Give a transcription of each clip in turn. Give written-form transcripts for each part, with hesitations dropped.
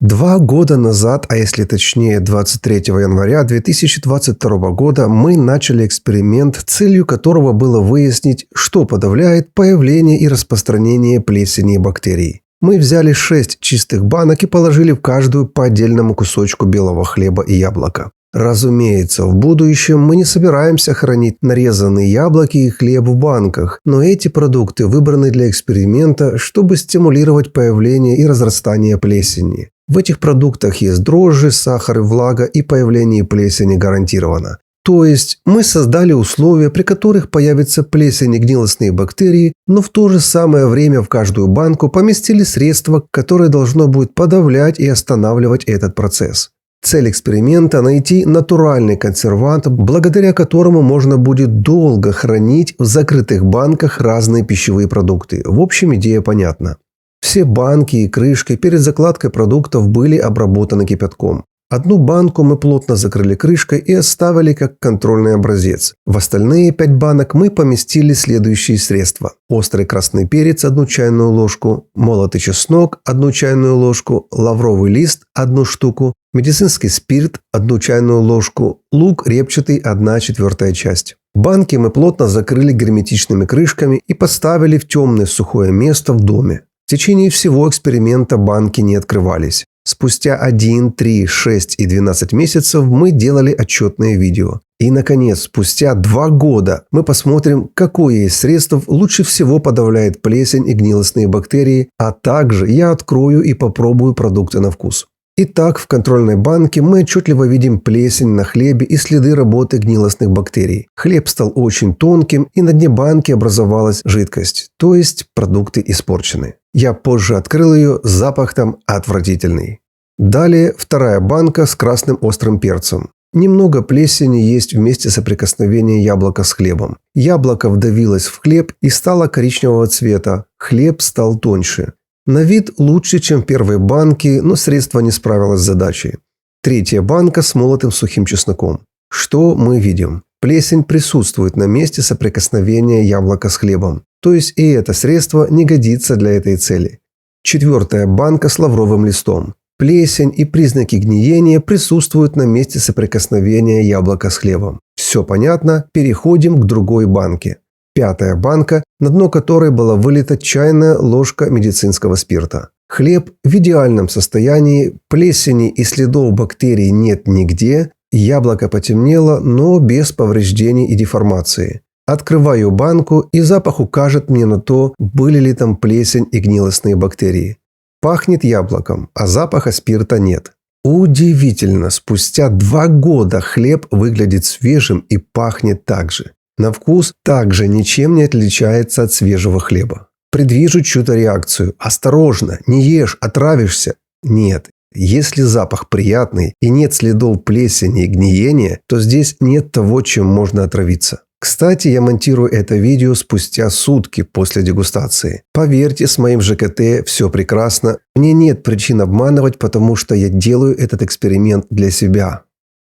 2 года назад, а если точнее 23 января 2022 года, мы начали эксперимент, целью которого было выяснить, что подавляет появление и распространение плесени и бактерий. Мы взяли 6 чистых банок и положили в каждую по отдельному кусочку белого хлеба и яблока. Разумеется, в будущем мы не собираемся хранить нарезанные яблоки и хлеб в банках, но эти продукты выбраны для эксперимента, чтобы стимулировать появление и разрастание плесени. В этих продуктах есть дрожжи, сахар и влага, и появление плесени гарантировано. То есть мы создали условия, при которых появятся плесень и гнилостные бактерии, но в то же самое время в каждую банку поместили средство, которое должно будет подавлять и останавливать этот процесс. Цель эксперимента – найти натуральный консервант, благодаря которому можно будет долго хранить в закрытых банках разные пищевые продукты. В общем, идея понятна. Все банки и крышки перед закладкой продуктов были обработаны кипятком. Одну банку мы плотно закрыли крышкой и оставили как контрольный образец. В остальные 5 банок мы поместили следующие средства. Острый красный перец – 1 чайную ложку, молотый чеснок – 1 чайную ложку, лавровый лист – 1 штуку, медицинский спирт – 1 чайную ложку, лук репчатый – 1/4 часть. Банки мы плотно закрыли герметичными крышками и поставили в темное сухое место в доме. В течение всего эксперимента банки не открывались. Спустя 1, 3, 6 и 12 месяцев мы делали отчетные видео. И, наконец, спустя 2 года мы посмотрим, какое из средств лучше всего подавляет плесень и гнилостные бактерии, а также я открою и попробую продукты на вкус. Итак, в контрольной банке мы отчетливо видим плесень на хлебе и следы работы гнилостных бактерий. Хлеб стал очень тонким, и на дне банки образовалась жидкость, то есть продукты испорчены. Я позже открыл ее, запах там отвратительный. Далее вторая банка с красным острым перцем. Немного плесени есть в месте соприкосновения яблока с хлебом. Яблоко вдавилось в хлеб и стало коричневого цвета. Хлеб стал тоньше. На вид лучше, чем в первой банке, но средство не справилось с задачей. Третья банка с молотым сухим чесноком. Что мы видим? Плесень присутствует на месте соприкосновения яблока с хлебом. То есть и это средство не годится для этой цели. Четвертая банка с лавровым листом. Плесень и признаки гниения присутствуют на месте соприкосновения яблока с хлебом. Все понятно, переходим к другой банке. Пятая банка, на дно которой была вылита чайная ложка медицинского спирта. Хлеб в идеальном состоянии, плесени и следов бактерий нет нигде, яблоко потемнело, но без повреждений и деформации. Открываю банку, и запах укажет мне на то, были ли там плесень и гнилостные бактерии. Пахнет яблоком, а запаха спирта нет. Удивительно, спустя 2 года хлеб выглядит свежим и пахнет так же. На вкус также ничем не отличается от свежего хлеба. Предвижу чью-то реакцию. Осторожно, не ешь, отравишься. Нет. Если запах приятный и нет следов плесени и гниения, то здесь нет того, чем можно отравиться. Кстати, я монтирую это видео спустя сутки после дегустации. Поверьте, с моим ЖКТ все прекрасно. Мне нет причин обманывать, потому что я делаю этот эксперимент для себя.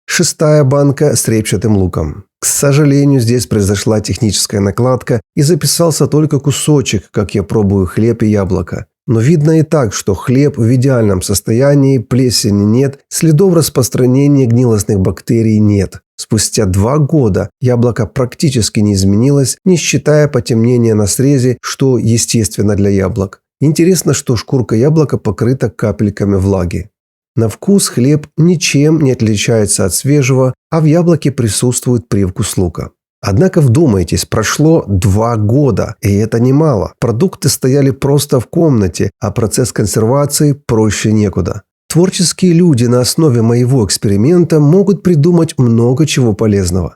Шестая банка с репчатым луком. К сожалению, здесь произошла техническая накладка и записался только кусочек, как я пробую хлеб и яблоко. Но видно и так, что хлеб в идеальном состоянии, плесени нет, следов распространения гнилостных бактерий нет. Спустя 2 года яблоко практически не изменилось, не считая потемнения на срезе, что естественно для яблок. Интересно, что шкурка яблока покрыта капельками влаги. На вкус хлеб ничем не отличается от свежего, а в яблоке присутствует привкус лука. Однако вдумайтесь, прошло 2 года, и это немало. Продукты стояли просто в комнате, а процесс консервации проще некуда. Творческие люди на основе моего эксперимента могут придумать много чего полезного.